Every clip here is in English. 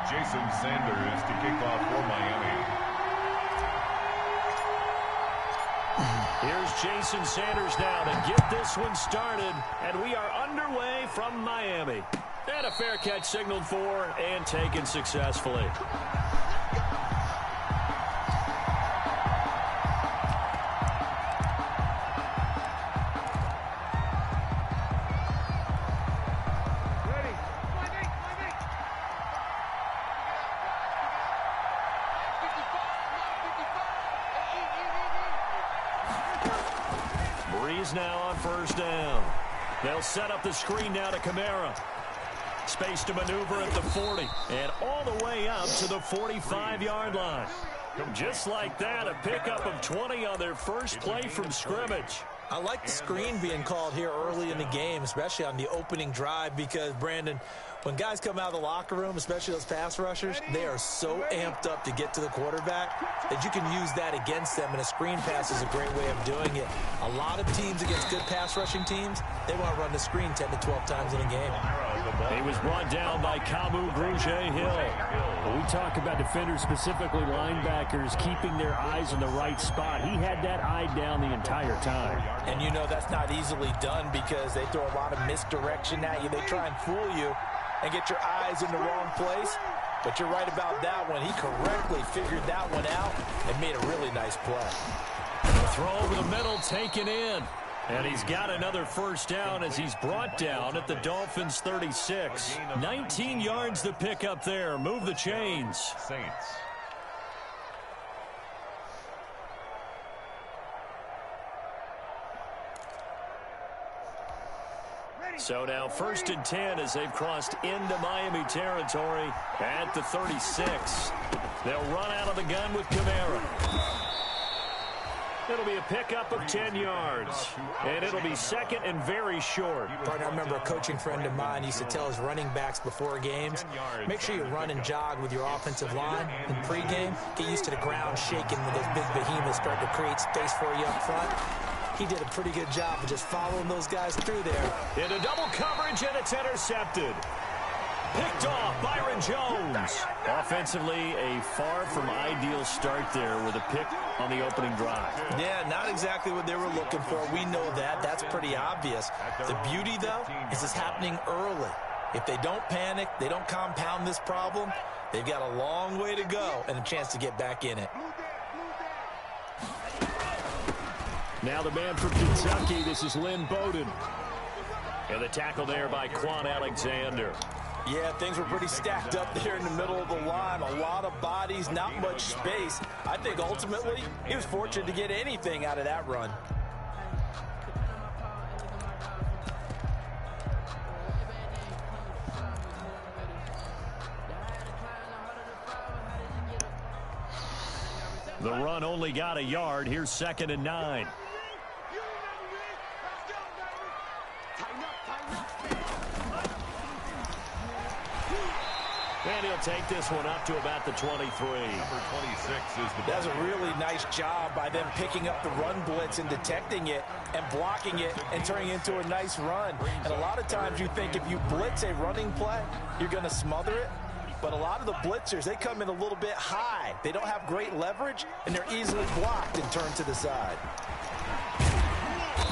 Jason Sanders to kick off for Miami. Here's Jason Sanders now to get this one started, and we are underway from Miami. And a fair catch signaled for and taken successfully. Now on first down. They'll set up the screen now to Kamara. Space to maneuver at the 40 and all the way up to the 45-yard line. Just like that, a pickup of 20 on their first play from scrimmage. I like the screen being called here early in the game, especially on the opening drive, because, Brandon, when guys come out of the locker room, especially those pass rushers, they are so amped up to get to the quarterback that you can use that against them, and a screen pass is a great way of doing it. A lot of teams against good pass rushing teams, they want to run the screen 10 to 12 times in a game. He was brought down by Kamu Grugier-Hill. When we talk about defenders, specifically linebackers, keeping their eyes in the right spot, he had that eye down the entire time. And you know that's not easily done because they throw a lot of misdirection at you. They try and fool you and get your eyes in the wrong place. But you're right about that one. He correctly figured that one out and made a really nice play. Throw over the middle, taken in. And he's got another first down as he's brought down at the Dolphins' 36. 19 yards to pick up there. Move the chains. Saints. So now 1st and 10 as they've crossed into Miami territory at the 36. They'll run out of the gun with Kamara. It'll be a pickup of 10 yards. And it'll be second and very short. Partner, I remember a coaching friend of mine used to tell his running backs before games, make sure you run and jog with your offensive line in pregame. Get used to the ground shaking when those big behemoths start to create space for you up front. He did a pretty good job of just following those guys through there. Into double coverage, and it's intercepted. Picked off, Byron Jones. Offensively, a far from ideal start there with a pick on the opening drive. Yeah, not exactly what they were looking for. We know that. That's pretty obvious. The beauty, though, is it's happening early. If they don't panic, they don't compound this problem, they've got a long way to go and a chance to get back in it. Now the man from Kentucky, this is Lynn Bowden. And the tackle there by Quan Alexander. Yeah, things were pretty stacked up there in the middle of the line. A lot of bodies, not much space. I think ultimately he was fortunate to get anything out of that run. The run only got a yard. Here's 2nd and 9. And he'll take this one up to about the 23. Number 26 is the... That's a really nice job by them picking up the run blitz and detecting it and blocking it and turning it into a nice run. And a lot of times you think if you blitz a running play, you're going to smother it. But a lot of the blitzers, they come in a little bit high. They don't have great leverage, and they're easily blocked and turned to the side.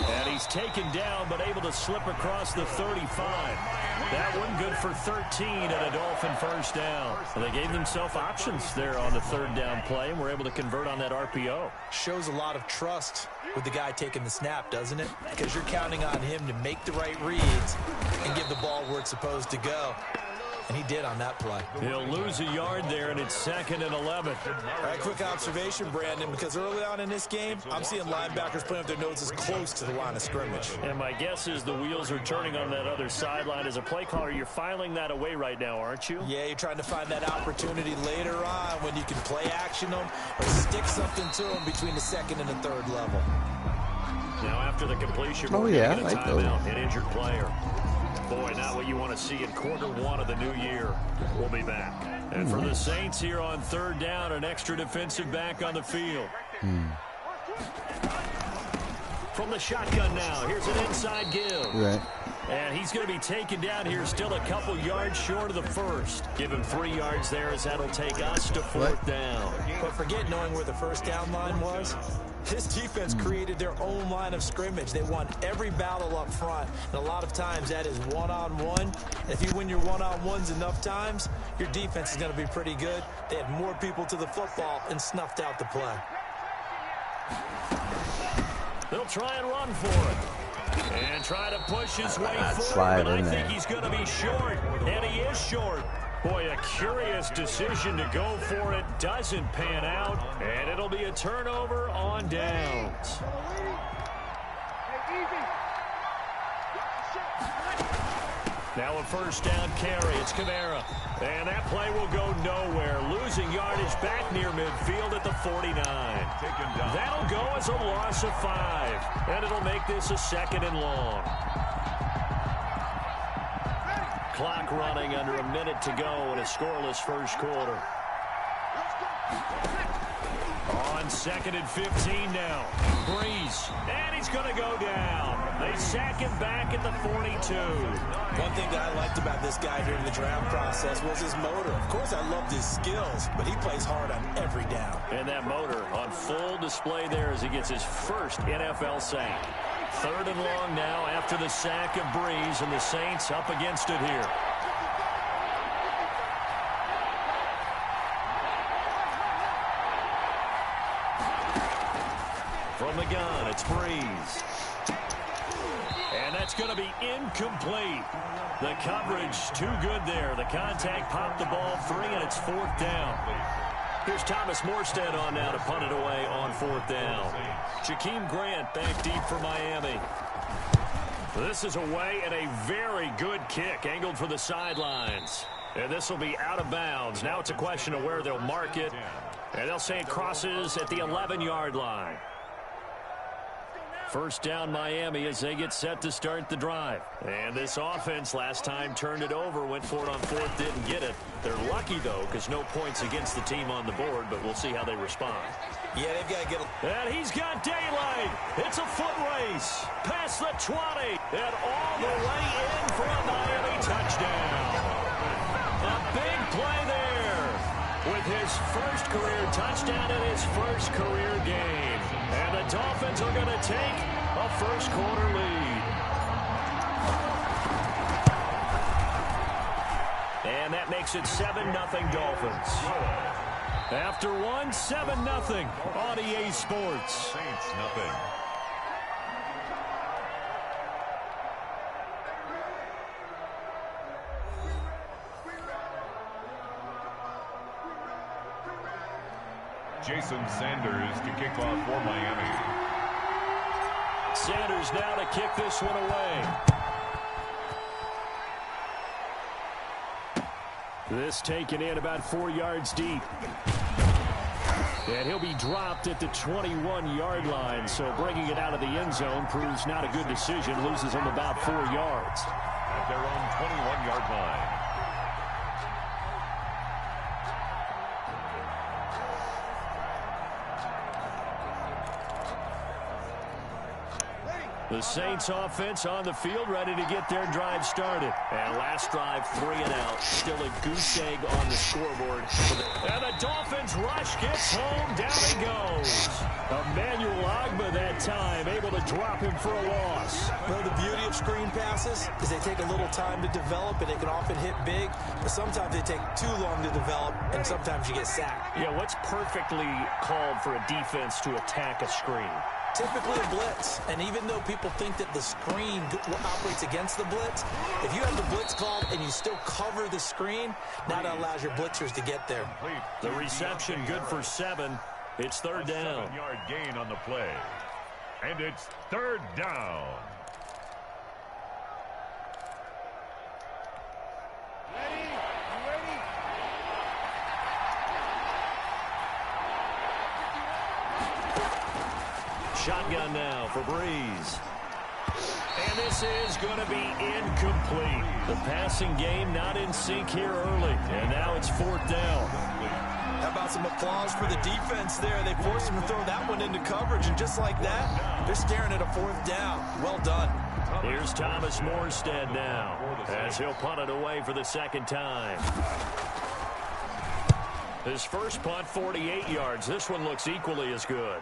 And he's taken down, but able to slip across the 35. That one good for 13 and a Dolphin first down. Well, they gave themselves options there on the 3rd down play, and were able to convert on that RPO. Shows a lot of trust with the guy taking the snap, doesn't it? Because you're counting on him to make the right reads and give the ball where it's supposed to go. And he did on that play. He'll lose a yard there, and it's 2nd and 11. All right, quick observation, Brandon, because early on in this game, I'm seeing linebackers putting up their noses close to the line of scrimmage. And my guess is the wheels are turning on that other sideline. As a play caller, you're filing that away right now, aren't you? Yeah, you're trying to find that opportunity later on when you can play action them or stick something to them between the 2nd and the 3rd level. Now, after the completion, Oh, we're yeah, going to get a I like timeout, an injured player. Boy, not what you want to see in Q1 of the new year. We'll be back. And for the Saints here on 3rd down, an extra defensive back on the field. From the shotgun now, here's an inside give. Right. And he's going to be taken down here, still a couple yards short of the first. Give him 3 yards there, as that'll take us to 4th down. But forget knowing where the first down line was. This defense created their own line of scrimmage. They won every battle up front, and a lot of times that is one-on-one. And if you win your one-on-ones enough times, your defense is going to be pretty good. They had more people to the football and snuffed out the play. They'll try and run for it. And try to push his way forward, but I think he's going to be short, and he is short. Boy, a curious decision to go for it. Doesn't pan out, and it'll be a turnover on downs. Now a first down carry. It's Kamara. And that play will go nowhere. Losing yardage back near midfield at the 49. That'll go as a loss of 5. And it'll make this a 2nd and long. Clock running under a minute to go in a scoreless first quarter. On 2nd and 15 now. Breeze. And he's going to go down. They sack him back at the 42. One thing that I liked about this guy during the draft process was his motor. Of course, I loved his skills, but he plays hard on every down. And that motor on full display there as he gets his first NFL sack. 3rd and long now after the sack of Breeze, and the Saints up against it here. From the gun, it's Breeze. And that's going to be incomplete. The coverage too good there. The contact popped the ball free, and it's 4th down. Here's Thomas Morstead on now to punt it away on 4th down. Jakeem Grant back deep for Miami. This is away, and a very good kick angled for the sidelines. And this will be out of bounds. Now it's a question of where they'll mark it. And they'll say it crosses at the 11-yard line. First down Miami as they get set to start the drive. And this offense last time turned it over, went for it on 4th, didn't get it. They're lucky, though, because no points against the team on the board, but we'll see how they respond. Yeah, they've got to get And he's got daylight. It's a foot race. Past the 20. And all the way in for a Miami touchdown. A big play there. With his first career touchdown in his first career game. And the Dolphins are going to take a first quarter lead. And that makes it 7-0 Dolphins. After one, 7-0 on EA Sports. Saints nothing. Jason Sanders to kick off for Miami. Sanders now to kick this one away. This taken in about 4 yards deep. And he'll be dropped at the 21-yard line. So bringing it out of the end zone proves not a good decision. Loses him about 4 yards. At their own 21-yard line. The Saints offense on the field, ready to get their drive started. And last drive, 3 and out. Still a goose egg on the scoreboard. And the Dolphins rush gets home. Down he goes. Emmanuel Ogbah that time, able to drop him for a loss. Well, the beauty of screen passes is they take a little time to develop, and they can often hit big. But sometimes they take too long to develop, and sometimes you get sacked. Yeah, what's perfectly called for a defense to attack a screen? Typically a blitz, and even though people think that the screen operates against the blitz, if you have the blitz called and you still cover the screen, now that allows your blitzers to get there. The reception good for 7. It's 3rd down. 7-yard gain on the play. And it's 3rd down. Shotgun now for Breeze. And this is going to be incomplete. The passing game not in sync here early. And now it's 4th down. How about some applause for the defense there? They forced him to throw that one into coverage, and just like that, they're staring at a 4th down. Well done. Here's Thomas Morstead now as he'll punt it away for the second time. His first punt, 48 yards. This one looks equally as good.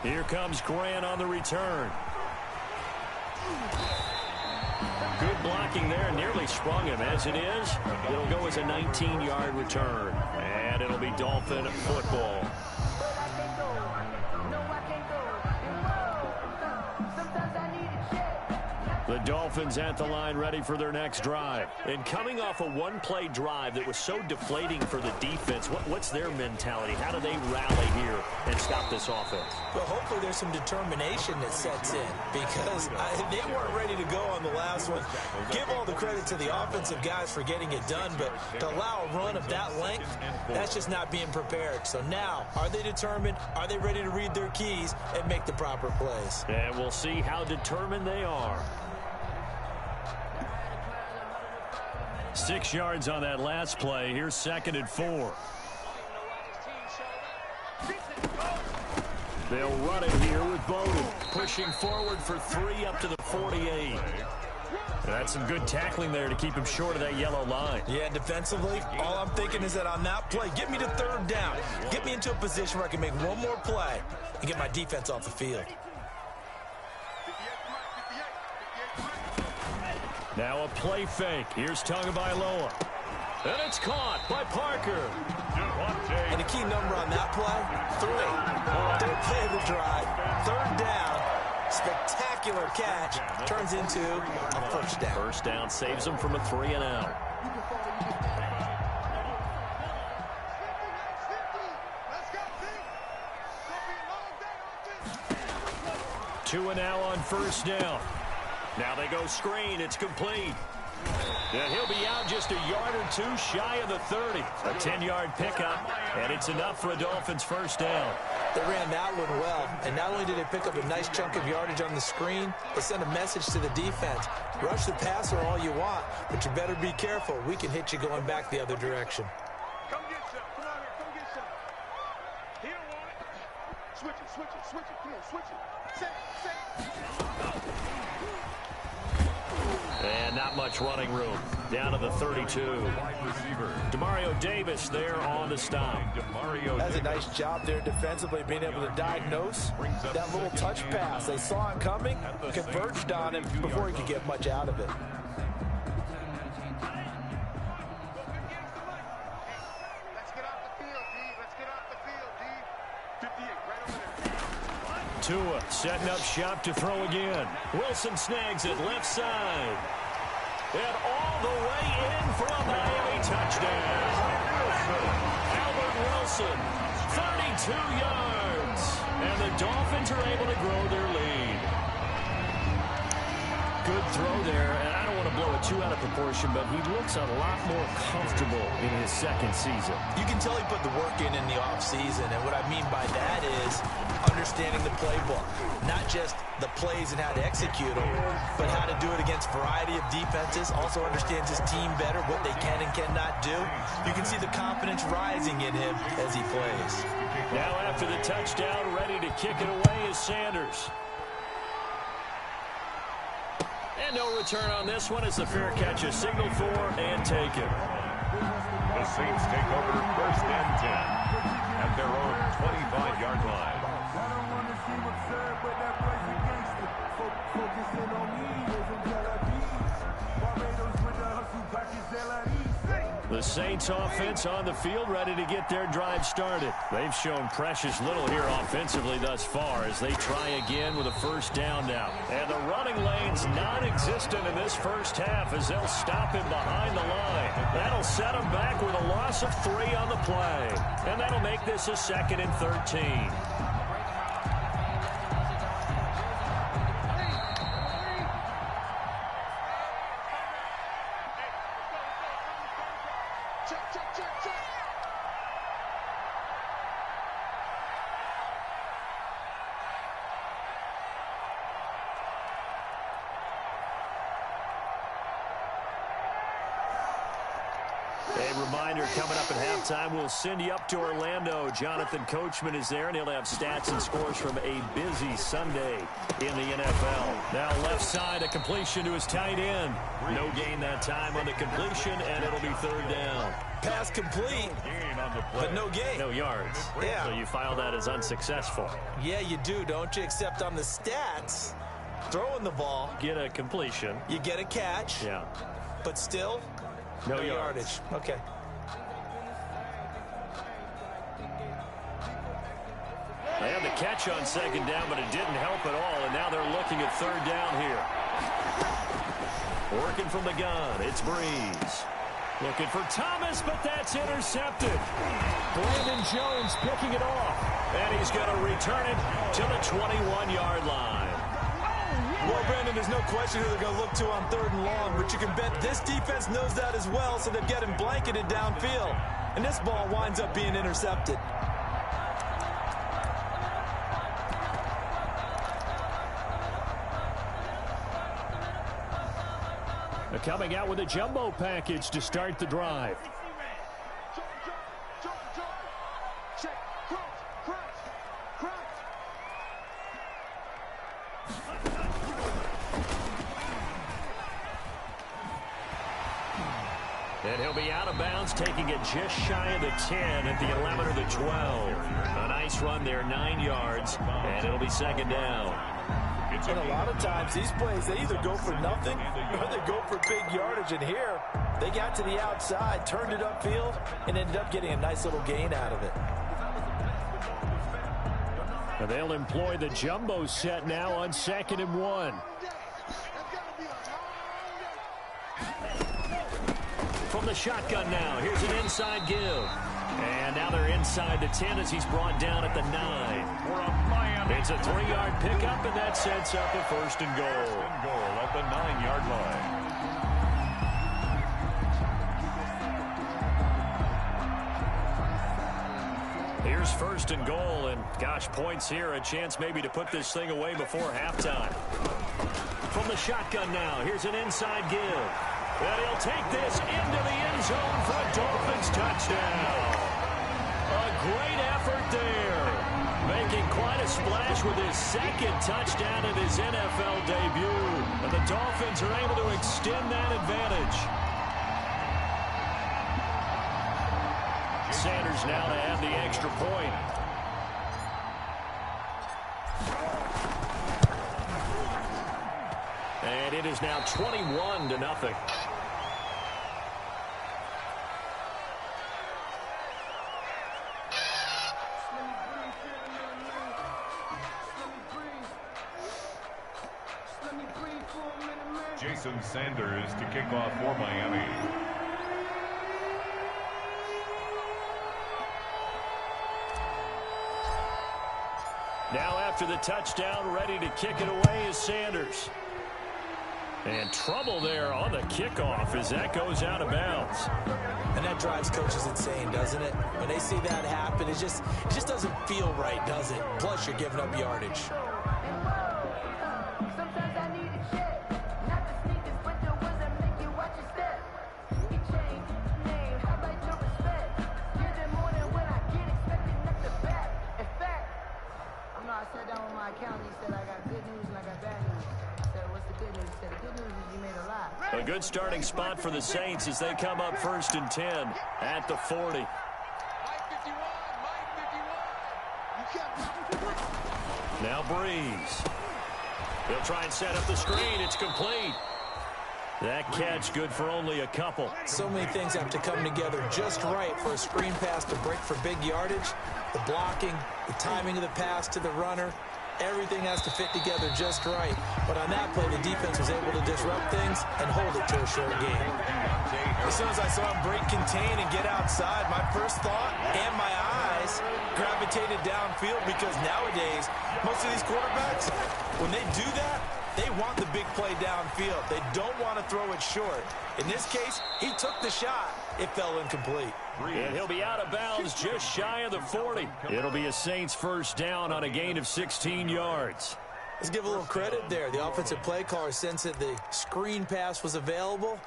Here comes Grant on the return. Good blocking there. Nearly sprung him. As it is, it'll go as a 19-yard return. And it'll be Dolphin football. The Dolphins at the line ready for their next drive. And coming off a one-play drive that was so deflating for the defense, what's their mentality? How do they rally here and stop this offense? Well, hopefully there's some determination that sets in because they weren't ready to go on the last one. Give all the credit to the offensive guys for getting it done, but to allow a run of that length, that's just not being prepared. So now, are they determined? Are they ready to read their keys and make the proper plays? And we'll see how determined they are. 6 yards on that last play. Here's 2nd and 4. They'll run it here with Bowden. Pushing forward for 3 up to the 48. That's some good tackling there to keep him short of that yellow line. Yeah, defensively, all I'm thinking is that on that play, get me to 3rd down. Get me into a position where I can make one more play and get my defense off the field. Now a play fake. Here's Tagovailoa. And it's caught by Parker. And the key number on that play, 3. Third play of the drive, 3rd down. Spectacular catch. Turns into a first down. First down saves them from a 3-and-out. Two and now on first down. Now they go screen. It's complete. And he'll be out just a yard or 2 shy of the 30. A 10-yard pickup, and it's enough for a Dolphins first down. They ran that one well, and not only did they pick up a nice chunk of yardage on the screen, they sent a message to the defense. Rush the passer all you want, but you better be careful. We can hit you going back the other direction. Come get some. Come on here. Come get some. He don't want it. Switch it. Switch it. Switch it. Come on. Switch it. Set it. And not much running room. Down to the 32. Demario Davis there on the stop. That's a nice job there defensively, being able to diagnose that little touch pass. They saw it coming, converged on him before he could get much out of it. Let's get off the field, D. Let's get off the field, D. 58, right over there. Tua setting up shop to throw again. Wilson snags it left side. And all the way in for a Miami touchdown. Albert Wilson, 32 yards. And the Dolphins are able to grow their lead. Good throw there, and I don't want to blow it too out of proportion, but he looks a lot more comfortable in his second season. You can tell he put the work in the offseason, and what I mean by that is understanding the playbook. Not just the plays and how to execute them, but how to do it against a variety of defenses. Also understands his team better, what they can and cannot do. You can see the confidence rising in him as he plays. Now after the touchdown, ready to kick it away is Sanders. And no return on this one as the fair catch is signaled for and taken. The Saints take over 1st and 10 at their own 25-yard line. I don't want to seem absurd, but that boy's a gangster. Focusing on me isn't Tel Aviv. Barbados with the hustle package LRE. The Saints offense on the field ready to get their drive started. They've shown precious little here offensively thus far as they try again with a first down now. And the running lane's non-existent in this first half as they'll stop him behind the line. That'll set him back with a loss of 3 on the play. And that'll make this a 2nd and 13. A reminder, coming up at halftime, we'll send you up to Orlando. Jonathan Coachman is there, and he'll have stats and scores from a busy Sunday in the NFL. Now left side, a completion to his tight end. No gain that time on the completion, and it'll be third down. Pass complete, but no gain. No yards. Yeah. So you file that as unsuccessful. Yeah, you do, don't you? Except on the stats, throwing the ball. Get a completion. You get a catch. Yeah. But still, no yardage. Okay. They had the catch on second down, but it didn't help at all, and now they're looking at third down here. Working from the gun, it's Breeze. Looking for Thomas, but that's intercepted. Brandon Jones picking it off. And he's going to return it to the 21-yard line. Well, Brandon, there's no question who they're going to look to on third and long, but you can bet this defense knows that as well, so they're getting blanketed downfield. And this ball winds up being intercepted. They're coming out with a jumbo package to start the drive. And he'll be out of bounds, taking it just shy of the 10 at the 11 or the 12. A nice run there, 9 yards, and it'll be second down. And a lot of times, these plays, they either go for nothing or they go for big yardage. And here, they got to the outside, turned it upfield, and ended up getting a nice little gain out of it. And they'll employ the jumbo set now on 2nd and 1. From the shotgun now, here's an inside give. And now they're inside the 10 as he's brought down at the 9. It's a 3-yard pickup, and that sets up a first and goal. At the 9-yard line. Here's first and goal, and gosh, points here, a chance maybe to put this thing away before halftime. From the shotgun now, here's an inside give. And he'll take this into the end zone for a Dolphins touchdown. A great effort there. Making quite a splash with his second touchdown in his NFL debut. And the Dolphins are able to extend that advantage. Sanders now to add the extra point. And it is now 21-0. Jason Sanders to kick off for Miami. Now after the touchdown, ready to kick it away is Sanders. And trouble there on the kickoff as that goes out of bounds. And that drives coaches insane, doesn't it? When they see that happen, it just doesn't feel right, does it? Plus, you're giving up yardage. A good starting spot for the Saints as they come up 1st and 10 at the 40. Now Breeze. He'll try and set up the screen. It's complete. That catch good for only a couple. So many things have to come together just right for a screen pass to break for big yardage. The blocking, the timing of the pass to the runner. Everything has to fit together just right. But on that play, the defense was able to disrupt things and hold it to a short game. As soon as I saw him break contain and get outside, my first thought and my eyes gravitated downfield, because nowadays, most of these quarterbacks, when they do that, they want the big play downfield. They don't want to throw it short. In this case, he took the shot. It fell incomplete. And he'll be out of bounds just shy of the 40. It'll be a Saints first down on a gain of 16 yards. Let's give a little credit there. The offensive play caller sensed that the screen pass was available,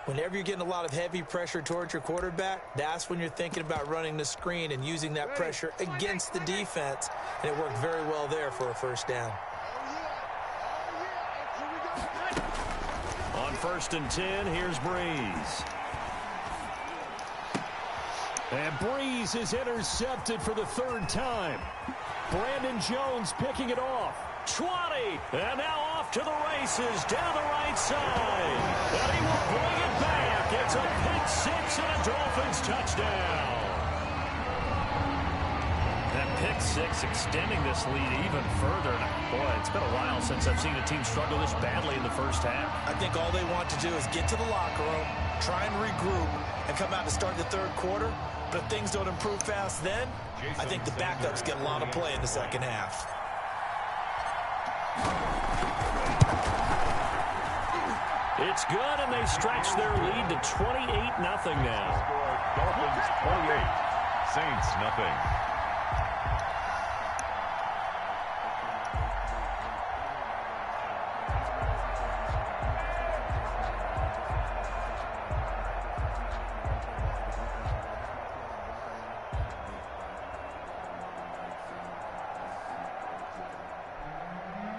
Whenever you're getting a lot of heavy pressure towards your quarterback, that's when you're thinking about running the screen and using that pressure against the defense. And it worked very well there for a first down. On 1st and 10, here's Breeze. And Breeze is intercepted for the 3rd time. Brandon Jones picking it off. 20, and now off to the races down the right side. And he will bring it back. It's a pick 6 and a Dolphins touchdown. That pick 6 extending this lead even further. Boy, it's been a while since I've seen a team struggle this badly in the first half. I think all they want to do is get to the locker room, try and regroup, and come out to start the 3rd quarter. But if things don't improve fast then, I think the backups get a lot of play in the second half. It's good, and they stretch their lead to 28-0 now. Dolphins 28, Saints nothing.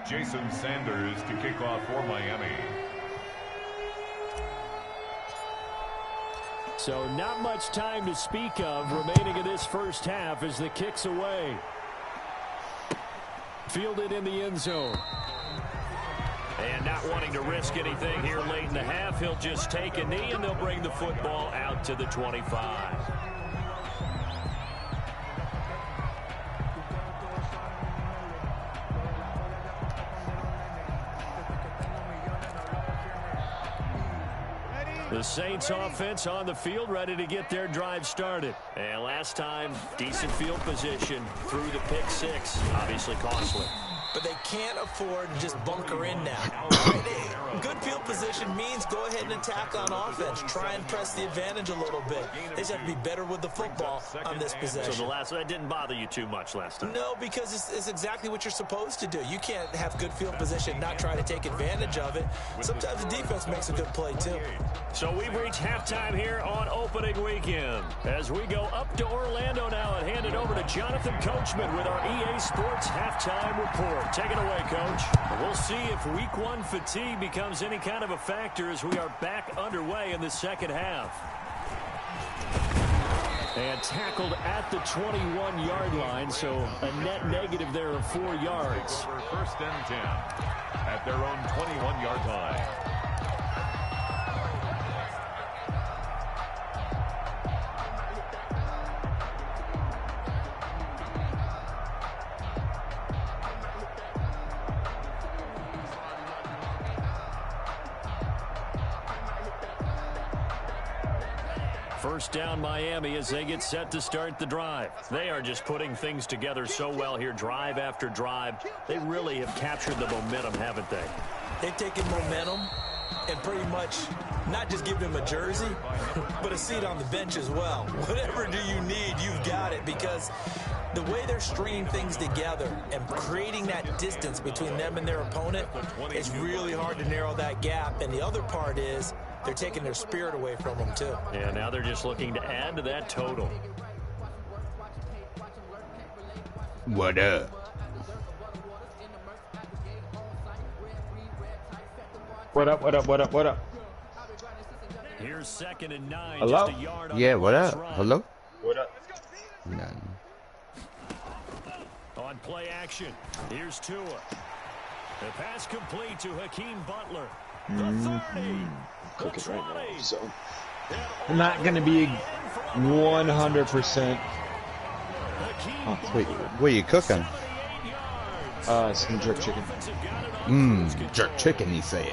Jason Sanders to kick off for Miami. So not much time to speak of remaining in this first half as the kick's away. Fielded in the end zone. And not wanting to risk anything here late in the half, he'll just take a knee and they'll bring the football out to the 25. The Saints offense on the field, ready to get their drive started. And last time, decent field position through the pick 6. Obviously costly. But they can't afford to just bunker in now. Good field position means go ahead and attack on offense. Try and press the advantage a little bit. They just have to be better with the football on this possession. So that didn't bother you too much last time? No, because it's exactly what you're supposed to do. You can't have good field position and not try to take advantage of it. Sometimes the defense makes a good play, too. So we've reached halftime here on opening weekend. As we go up to Orlando now and hand it over to Jonathan Coachman with our EA Sports halftime report. Take it away, Coach. We'll see if week 1 fatigue becomes any kind of a factor as we are back underway in the second half. And tackled at the 21-yard line, so a net negative there of 4 yards. Over 1st and 10 at their own 21-yard line. First down Miami as they get set to start the drive. They are just putting things together so well here, drive after drive. They really have captured the momentum, haven't they? They've taken momentum and pretty much not just given him a jersey, but a seat on the bench as well. Whatever do you need, you've got it, because the way they're stringing things together and creating that distance between them and their opponent, it's really hard to narrow that gap. And the other part is they're taking their spirit away from them, too. Yeah, now they're just looking to add to that total. What up? What up, what up, what up, what up? Here's 2nd and 9. Hello? Just a yard on Yeah, the what last up? run. Hello? What up? None. On play action, here's Tua. The pass complete to Hakeem Butler. The 30. Cook it the right 20. now. So I'm not going to be 100%. Oh, Wait, what are you cooking? Some jerk chicken. Jerk chicken, he says.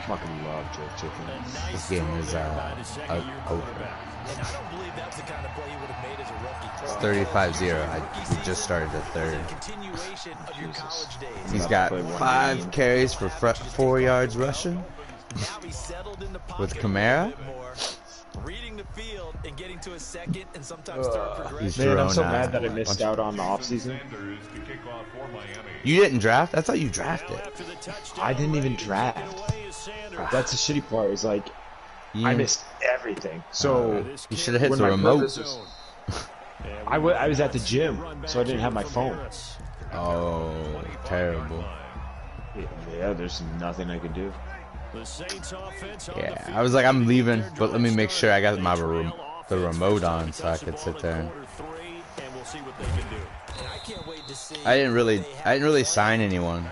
Fucking love jerk chicken. This game is over. And I don't believe that's the kind of play you would have made as a rookie. It's 35-0. We just started the third. Continuation of your college days. He's got 5 carries for 4 yards rushing. Now he's settled in the pocket With a Kamara? little bit more, reading the field and getting to his second and sometimes third progression. He's Man, I'm thrown so out. mad that I missed out on the offseason. Sanders to kick off for Miami. You didn't draft? I thought you drafted. I didn't even draft. That's the shitty part. Is like, I missed everything. So you should have hit when the my remote. brothers was- I was at the gym, so I didn't have my phone. Oh, terrible. Yeah, there's nothing I can do. Yeah, I was like, I'm leaving, but let me make sure I got the remote on so I could sit there. I didn't really sign anyone.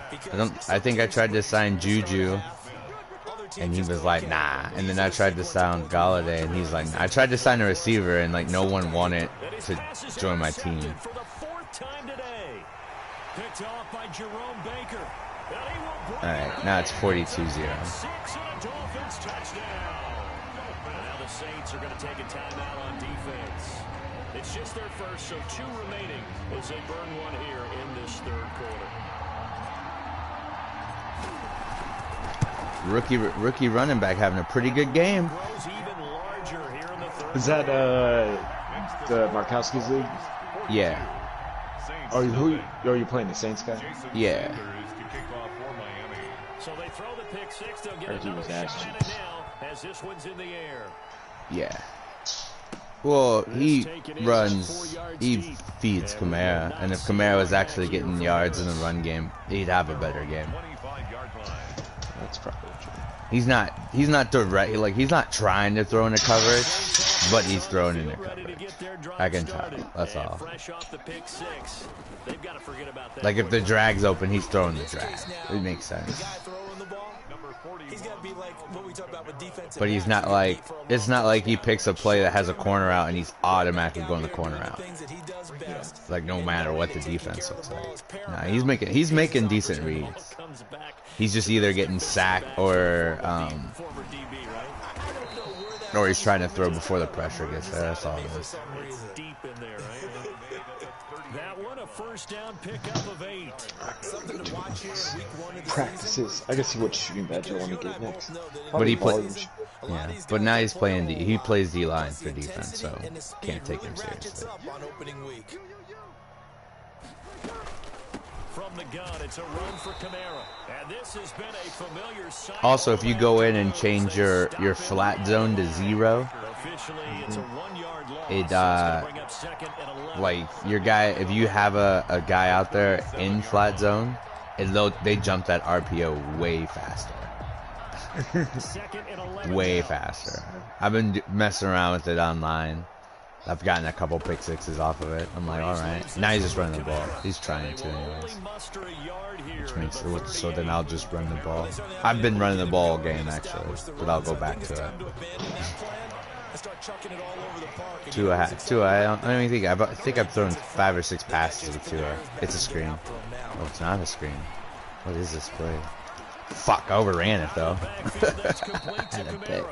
I think I tried to sign Juju, and he was like, nah. And then I tried to sign Galladay, and he's like, nah. I tried to sign a receiver, and like no one wanted to join my team. All right, now it's 42-0. Now the Saints are going to take a timeout on defense. It's just their first, so 2 remaining as they burn one here in this third quarter. Rookie running back having a pretty good game. Is that the Markowski's league? Yeah. Are you playing the Saints guy? Yeah. So they throw the pick 6. They'll get another shot at it now as this one's in the air. Yeah. Well, he feeds Kamara, and if Kamara was actually getting yards in the run game, he'd have a better game. That's probably true. He's not direct, like he's not trying to throw into coverage, but he's throwing into coverage. I can tell. That's all. Like if the drag's open, he's throwing the drag. It makes sense. But he's not like, it's not like he picks a play that has a corner out and he's automatically going the corner out. Like no matter what the defense looks like. Nah, he's making decent reads. He's just either getting sacked or he's trying to throw before the pressure gets there. That's all it is. That one a first down pickup of 8. Practices. I guess see what shooting badge I want to get next. But he plays. Yeah, but now he's playing he plays D-line for defense, so can't take him seriously. From the gun, it's a run for Kamara. And this has been a familiar sight. Also, if you go in and change your flat zone to 0, it like your guy, if you have a guy out there in flat zone, they jump that RPO way faster. Way faster. I've been messing around with it online. I've gotten a couple pick sixes off of it. I'm like, all right. Now he's just running the ball. He's trying to anyways. Which makes it, so then I'll just run the ball. I've been running the ball all game actually, but I'll go back to it. Tua, I think I've thrown 5 or 6 passes with Tua. It's a screen. Oh, it's not a screen. What is this play? Fuck, I overran it though. Had a pick.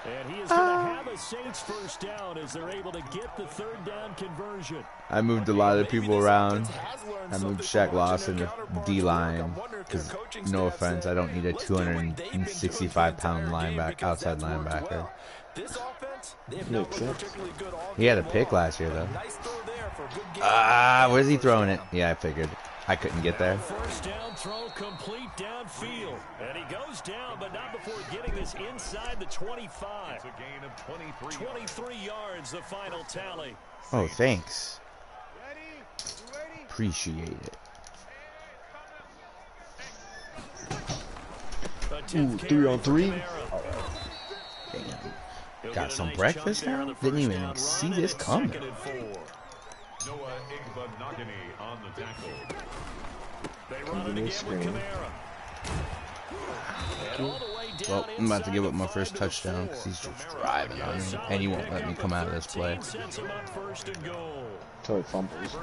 And he is going to have a Saints first down as they're able to get the third down conversion. I moved a lot of people around. I moved Shaq Lawson to D-line because, no offense, I don't need a 265-pound outside linebacker. He had a pick last year though. Where's he throwing it? Yeah, I figured. I couldn't get there. First down throw complete downfield. And he goes down, but not before getting this inside the 25. It's a gain of 23 yards, the final tally. Oh, thanks. Appreciate it. Ooh, 3 on 3. Damn. Got some breakfast now? Didn't even see this coming. on the tackle. They run it again with Kamara. Well, I'm about to give up my first touchdown because he's just driving on me, and he won't let me come out of this play. Until he fumbles.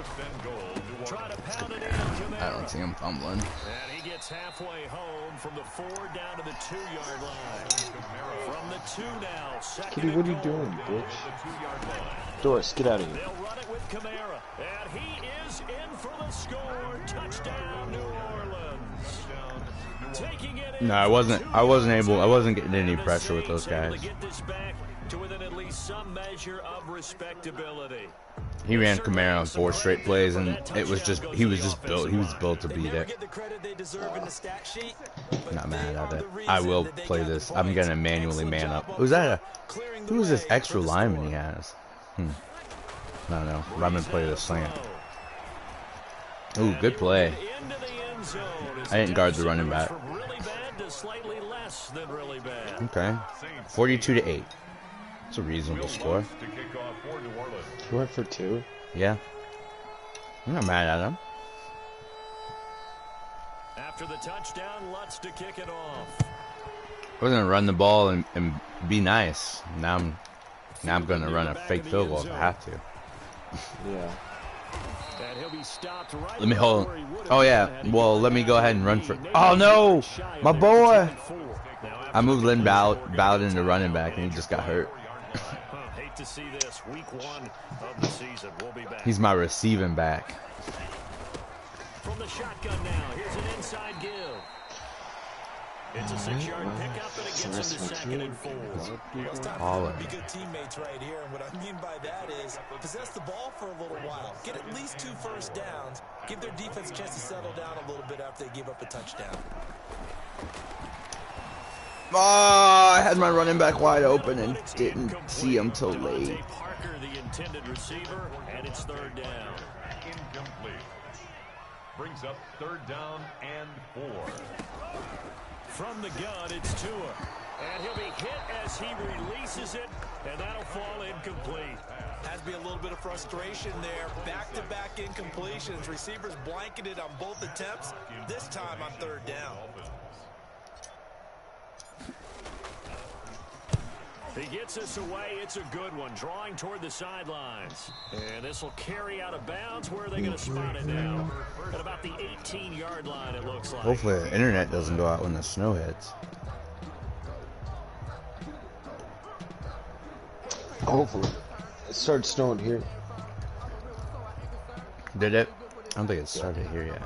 I don't see him fumbling. And he gets halfway home from the 4 down to the 2-yard line. From the 2 now. Kitty, what are you doing, bitch? Doris, get out of here. They'll run it with Kamara. And he is in for the score. Touchdown, New Orleans. No, I wasn't getting any pressure with those guys. to within at least some measure of respectability. He ran Camaro on 4 straight plays, and it was just he was built to beat it. Not mad at it. I will play this. I'm gonna manually man up. Who's this extra lineman he has? I don't know. I'm gonna play this slant. Ooh, good play. I didn't guard the running back. Okay. 42-8. It's a reasonable score. He went for 2. Yeah. I'm not mad at him. After the touchdown, Lutz to kick it off. I was gonna run the ball and be nice. Now I'm gonna run a fake field goal if I have to. Yeah. And he'll be stopped right. Let me hold. Oh yeah. Well, let me go ahead and run for. Oh no, my boy. I moved Lynn Bowden to running back, and he just got hurt. Hate to see this. Week 1 of the season. We'll be back. He's my receiving back. From the shotgun now. Here's an inside give. It's a 6-yard pickup, and it gets him to 2nd and 4. Taller. Be good teammates right here, and what I mean by that is possess the ball for a little while, get at least 2 first downs, give their defense a chance to settle down a little bit after they give up a touchdown. Oh, I had my running back wide open and didn't see him till late. Parker, the intended receiver, and it's 3rd down. Incomplete. Brings up 3rd down and 4. From the gun, it's Tua. And he'll be hit as he releases it, and that'll fall incomplete. Has to be a little bit of frustration there. Back-to-back incompletions. Receivers blanketed on both attempts. This time on 3rd down. He gets us away. It's a good one. Drawing toward the sidelines. And this will carry out of bounds. Where are they going to spot it now? At about the 18-yard line, it looks like. Hopefully the internet doesn't go out when the snow hits. Hopefully. It started snowing here. Did it? I don't think it started here yet.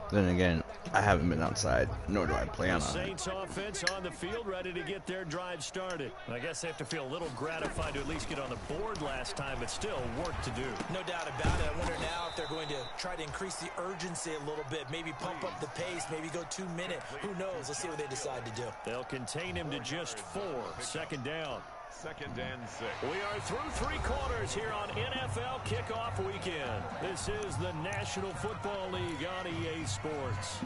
Then again, I haven't been outside, nor do I plan on it. Saints offense on the field, ready to get their drive started. I guess they have to feel a little gratified to at least get on the board last time, but still work to do. No doubt about it. I wonder now if they're going to try to increase the urgency a little bit, maybe pump up the pace, maybe go 2-minute. Who knows? Let's see what they decide to do. They'll contain him to just 4. 2nd down. 2nd and 6. We are through 3 quarters here on NFL Kickoff Weekend. This is the National Football League on EA Sports.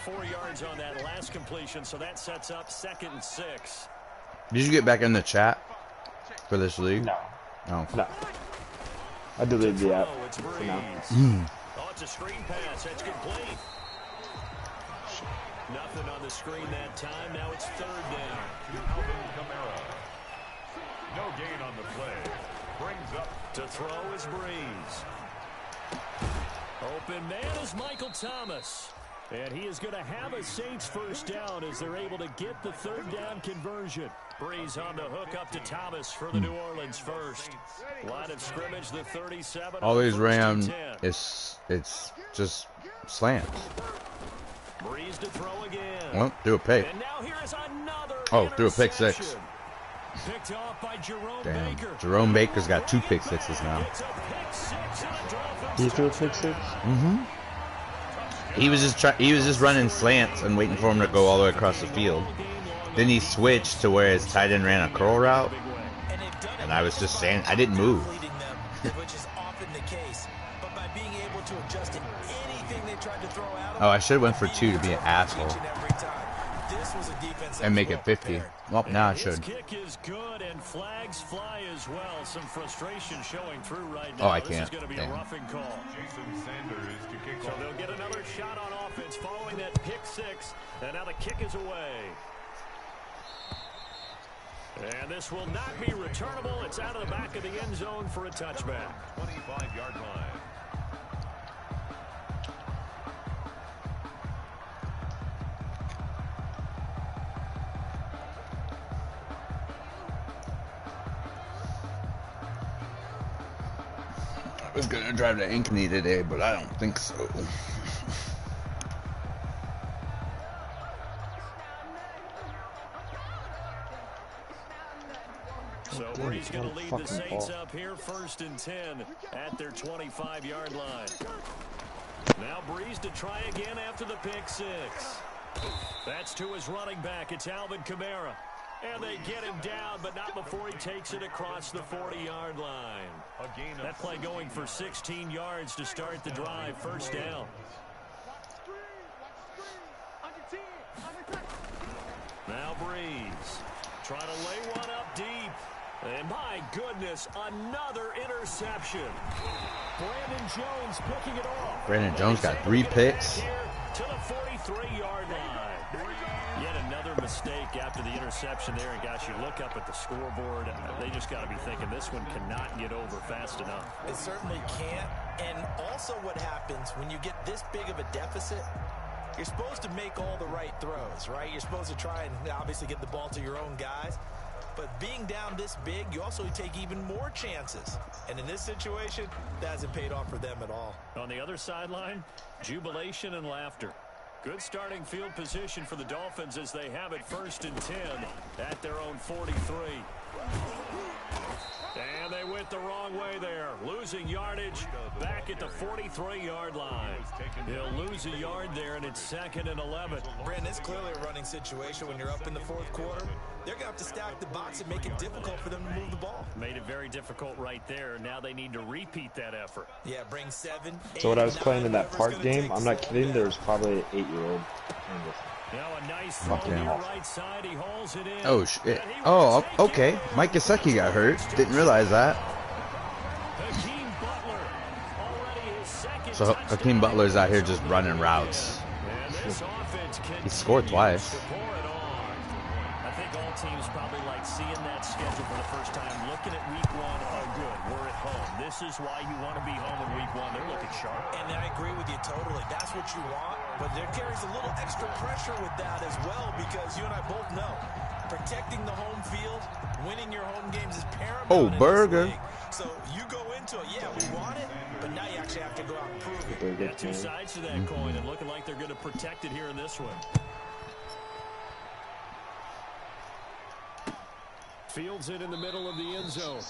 4 yards on that last completion, so that sets up 2nd and 6. Did you get back in the chat for this league? No. No. No. I deleted the app. It's for Breeze. now. Oh, it's a screen pass. That's complete. Nothing on the screen that time. Now it's 3rd down. Alvin Kamara. No gain on the play. Brings up to throw is Breeze. Open man is Michael Thomas. And he is going to have a Saints 1st down as they're able to get the 3rd down conversion. Breeze on the hook up to Thomas for the New Orleans 1st. Line of scrimmage, the 37. Always ran. It's just slants. Breeze to throw again. Well, threw a pick. And now here is another threw a pick 6. Picked off by Jerome Damn. Baker. Jerome Baker's got 2 pick 6s now. It's a pick 6 and the Dolphins. You threw a pick 6? Mm-hmm. He was just running slants and waiting for him to go all the way across the field. Then he switched to where his tight end ran a curl route, and I was just saying I didn't move. Which is often the case, but by being able to adjust to anything they tried to throw at him. Oh, I should have went for 2 to be an asshole and make it 50. Well, now I should. Kick is good and flags fly as well. Some frustration showing through right now. Oh, I can't. This is going to be a roughing call. Jason Sanders to kick So off. they'll get another shot on offense following that pick 6, and now the kick is away. And this will not be returnable. It's out of the back of the end zone for a touchback. 25-yard line. I was gonna drive to Ankeny today, but I don't think so. He's going to lead the Saints up here 1st and 10 at their 25-yard line. Now Breeze to try again after the pick six. That's to his running back. It's Alvin Kamara. And they get him down, but not before he takes it across the 40-yard line. That play going for 16 yards to start the drive. 1st down. Now Breeze trying to lay one up deep. And my goodness, another interception. Brandon Jones picking it off. Brandon Jones got 3 picks. To the 43-yard line. Yet another mistake after the interception there. And gosh, you look up at the scoreboard, they just got to be thinking this one cannot get over fast enough. It certainly can't. And also what happens when you get this big of a deficit, you're supposed to make all the right throws, right? You're supposed to try and obviously get the ball to your own guys. But being down this big, you also take even more chances. And in this situation, that hasn't paid off for them at all. On the other sideline, jubilation and laughter. Good starting field position for the Dolphins as they have it 1st and 10 at their own 43. And they went the wrong way there. Losing yardage back at the 43-yard line. He'll lose a yard there, and it's 2nd and 11. Brandon, it's clearly a running situation when you're up in the 4th quarter. They're going to have to stack the box and make it difficult for them to move the ball. Made it very difficult right there. Now they need to repeat that effort. Yeah, bring 7, 8, So when I was playing in that park game, I'm not kidding, there there was probably an 8-year-old. Now a nice throw to your right side. He hauls it in. Oh, shit. Oh, okay. Mike Gesicki got hurt. Didn't realize that. Hakeem Butler, already his second So Hakeem Butler's out here just running routes. And this offense He scored twice. to pour it on. I think all teams probably like seeing that schedule for the first time, looking at week 1. Oh, good, we're at home. This is why you want to be home in week 1. They're looking sharp. And I agree with you totally. That's what you want. But there carries a little extra pressure with that as well, because you and I both know protecting the home field, winning your home games is paramount. Oh, in this burger. league. So you go into it, yeah, we want it, but now you actually have to go out and prove it. Yeah, 2 sides to that coin, and looking like they're going to protect it here in this one. Fields it in the middle of the end zone.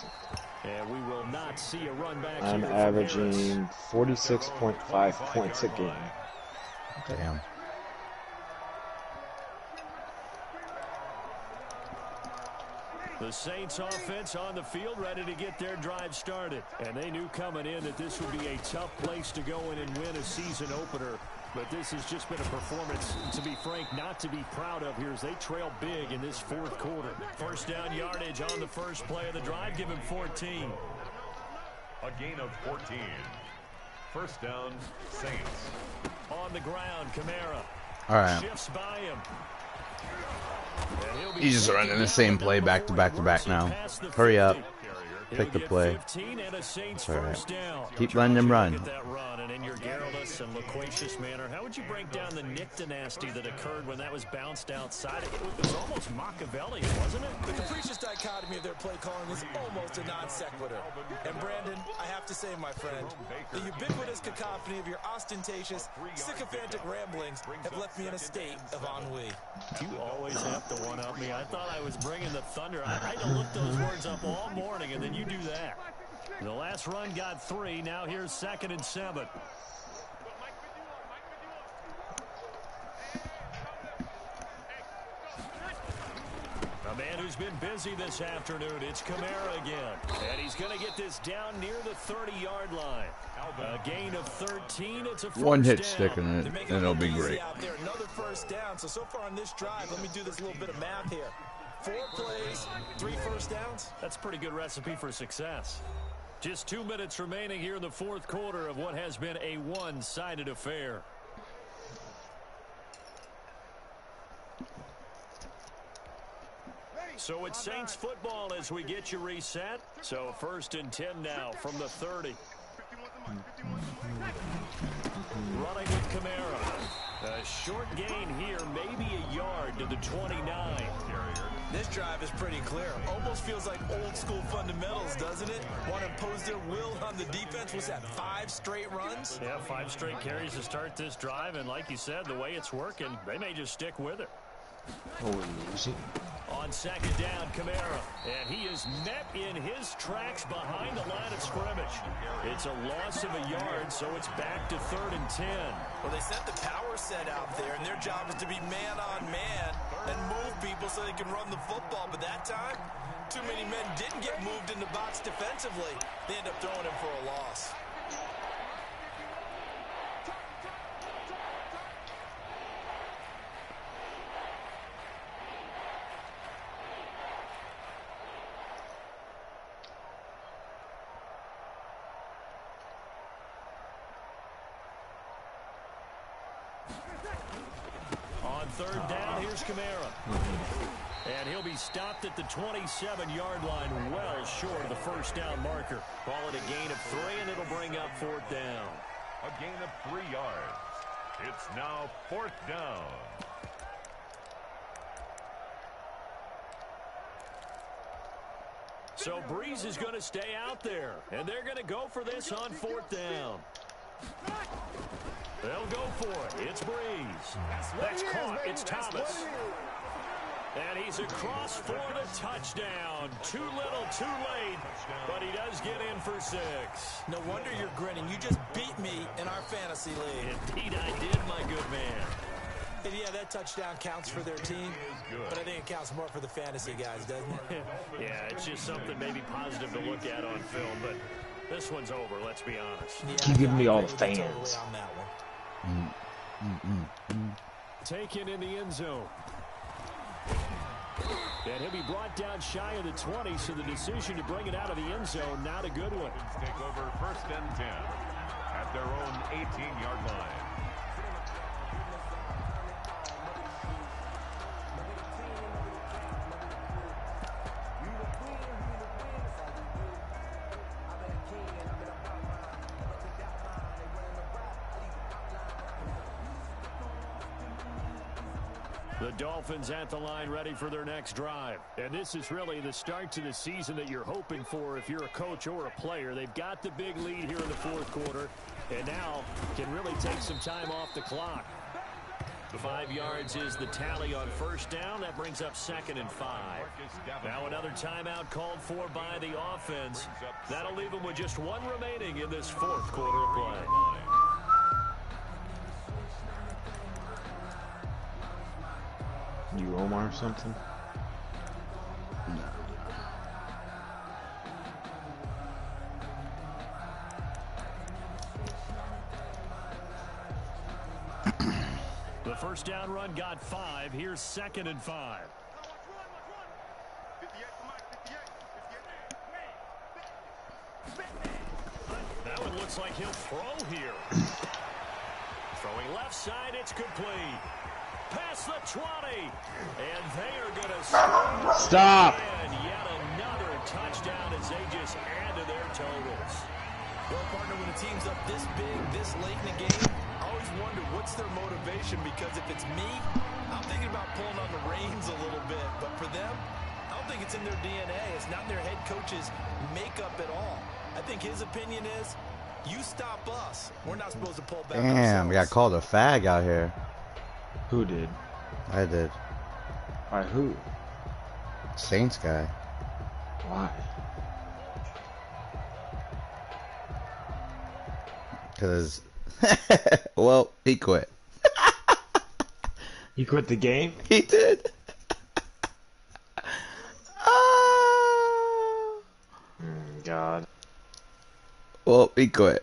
And we will not see a run back. I'm averaging 46.5 points a game. Damn. The Saints offense on the field, ready to get their drive started. And they knew coming in that this would be a tough place to go in and win a season opener. But this has just been a performance, to be frank, not to be proud of here as they trail big in this 4th quarter. 1st down yardage on the first play of the drive, give him 14. A gain of 14. 1st down, Saints. On the ground, Kamara. All right. Shifts by him. He's just running the same play back to back to back now. Hurry up. Pick the play. All right. Keep letting him run. In your garrulous and loquacious manner, how would you break down the Nick dynasty that occurred when that was bounced outside? It was almost Machiavellian, wasn't it? The capricious dichotomy of their play calling is almost a non sequitur. And Brandon, I have to say, my friend, the ubiquitous cacophony of your ostentatious, sycophantic ramblings have left me in a state of ennui. You always have to one-up me. I thought I was bringing the thunder. I had to look those words up all morning, and then you do that. The last run got 3. Now here's 2nd and 7. A man who's been busy this afternoon. It's Kamara again. And he's going to get this down near the 30-yard line. A gain of 13. It's a first One hit down. stick in it, and it'll be great. Another 1st down. So far on this drive, let me do this little bit of math here. 4 plays, 3 first downs. That's a pretty good recipe for success. Just 2 minutes remaining here in the 4th quarter of what has been a one-sided affair. So it's Saints football as we get you reset. So 1st and 10 now from the 30. Running with Kamara. A short gain here, maybe a yard to the 29. This drive is pretty clear. Almost feels like old school fundamentals, doesn't it? Want to impose their will on the defense. Was that 5 straight runs? Yeah, 5 straight carries to start this drive. And like you said, the way it's working, they may just stick with it. Oh, easy. On second down, Kamara. And he is met in his tracks behind the line of scrimmage. It's a loss of a yard, so it's back to 3rd and 10. Well, they set the power set out there, and their job is to be man-on-man and move people so they can run the football. But that time, too many men didn't get moved in the box defensively. They end up throwing him for a loss. On 3rd down, here's Kamara. And he'll be stopped at the 27-yard line, well short of the first down marker. Call it a gain of 3, and it'll bring up 4th down. A gain of 3 yards. It's now 4th down. So Breeze is going to stay out there, and they're going to go for this on 4th down. They'll go for it. It's Breeze. That's caught. It's Thomas. And he's across for the touchdown. Too little, too late, but he does get in for 6. No wonder you're grinning. You just beat me in our fantasy league. Indeed I did, my good man. And yeah, that touchdown counts for their team, but I think it counts more for the fantasy guys, doesn't it? Yeah, it's just something maybe positive to look at on film, but this one's over, let's be honest. Yeah, keep giving me all the fans. Totally on that one. Taken in the end zone. And he'll be brought down shy of the 20, so the decision to bring it out of the end zone, not a good one. Take over 1st and 10 at their own 18-yard line. The Dolphins at the line ready for their next drive. And this is really the start to the season that you're hoping for if you're a coach or a player. They've got the big lead here in the 4th quarter and now can really take some time off the clock. 5 yards is the tally on 1st down. That brings up 2nd and 5. Now another timeout called for by the offense. That'll leave them with just 1 remaining in this 4th quarter of play. You Omar or something? No. The first down run got 5. Here's 2nd and 5. That one looks like he'll throw here. Throwing left side, it's complete. Past the 20, and they are going to score. Stop. And yet another touchdown as they just add to their totals. Well, partner, when a team's up this big, this late in the game, I always wonder what's their motivation, because if it's me, I'm thinking about pulling on the reins a little bit. But for them, I don't think it's in their DNA. It's not in their head coach's makeup at all. I think his opinion is, you stop us. We're not supposed to pull back. Damn, we got called a fag out here. Who did? I did. By who? Saints guy. Why? Because, well, he quit. He quit the game? He did. God. Well, he quit.